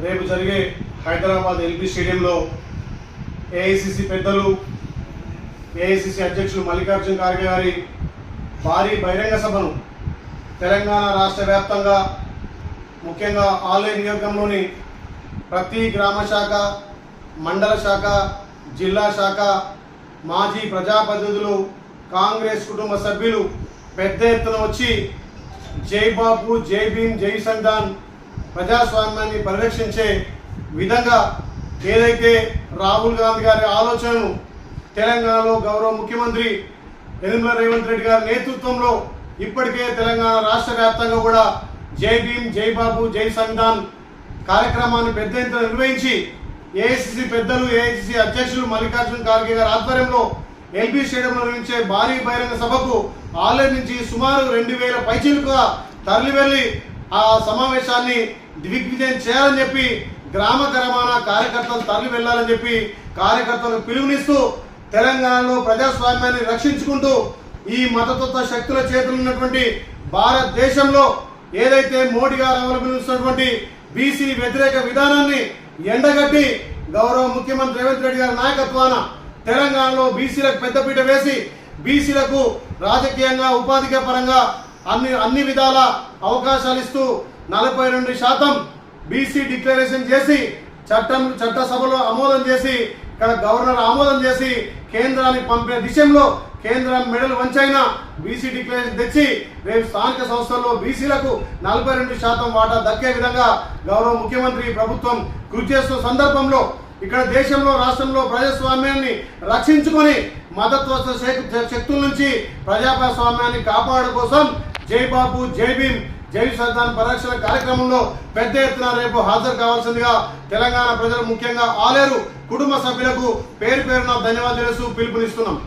రేపు జరిగే హైదరాబాద్ ఎల్బీ స్టేడియంలో ఏఐసిసి పెద్దలు ఏఐసిసి అధ్యక్షులు మల్లికార్జున ఖార్గే గారి భారీ బహిరంగ సభను తెలంగాణ రాష్ట్ర వ్యాప్తంగా ముఖ్యంగా ఆలయ నియోజకంలోని ప్రతి గ్రామ శాఖ, మండల శాఖ, జిల్లా శాఖ, మాజీ ప్రజాప్రతినిధులు, కాంగ్రెస్ కుటుంబ సభ్యులు పెద్ద ఎత్తున వచ్చి జై బాపు, జై భీమ్, జై సంవిధాన్ ప్రజాస్వామ్యాన్ని పరిరక్షించే విధంగా ఏదైతే రాహుల్ గాంధీ గారి ఆలోచనను తెలంగాణలో గౌరవ ముఖ్యమంత్రి యనమల రేవంత్ రెడ్డి గారి నేతృత్వంలో ఇప్పటికే తెలంగాణ రాష్ట్ర వ్యాప్తంగా కూడా జై భీమ్, జై బాపు, జై సంవిధాన్ కార్యక్రమాన్ని పెద్ద ఎత్తున నిర్వహించి ఏఐసిసి పెద్దలు, ఏఐసిసి అధ్యక్షులు మల్లికార్జున ఖార్గే గారి ఆధ్వర్యంలో ఎల్బీ స్టేడియంలో నిర్వహించే భారీ బహిరంగ సభకు ఆలయం నుంచి సుమారు 2000 పైచీలుగా తరలి వెళ్లి ఆ సమావేశాన్ని దిగ్విజయం చేయాలని చెప్పి గ్రామ రవాణా కార్యకర్తలు తరలి వెళ్లాలని చెప్పి కార్యకర్తలకు పిలుపునిస్తూ తెలంగాణలో ప్రజాస్వామ్యాన్ని రక్షించుకుంటూ ఈ మతతత్వ శక్తుల చేతులు ఉన్నటువంటి భారతదేశంలో ఏదైతే మోడీ గారు అవలంబిస్తున్నటువంటి బీసీ వ్యతిరేక విధానాన్ని ఎండగట్టి గౌరవ ముఖ్యమంత్రి రేవంత్ రెడ్డి గారి నాయకత్వాన తెలంగాణలో బీసీలకు పెద్దపీట వేసి బీసీలకు రాజకీయంగా, ఉపాధిక పరంగా అన్ని విధాల అవకాశాలు ఇస్తూ 42% బీసీ డిక్లరేషన్ చేసి చట్టసభలో ఆమోదం చేసి ఇక్కడ గవర్నర్ ఆమోదం చేసి కేంద్రానికి పంపే దిశలో కేంద్రం మెడలు వంచైనా బీసీ డిక్లరేషన్ తెచ్చి రేపు స్థానిక సంస్థల్లో బీసీలకు 42% వాటా దక్కే విధంగా గౌరవ ముఖ్యమంత్రి ప్రభుత్వం కృషి చేస్తున్న సందర్భంలో ఇక్కడ దేశంలో, రాష్ట్రంలో ప్రజాస్వామ్యాన్ని రక్షించుకొని మతత్వ శక్తుల నుంచి ప్రజాస్వామ్యాన్ని కాపాడు కోసం జై బాపు, జై భీమ్, జై సంవిధాన్ పరిరక్షణ కార్యక్రమంలో పెద్ద ఎత్తున రేపు హాజరు కావాల్సిందిగా తెలంగాణ ప్రజలు, ముఖ్యంగా ఆలేరు కుటుంబ సభ్యులకు పేరు పేరున ధన్యవాదాలు పిలుపునిస్తున్నాం.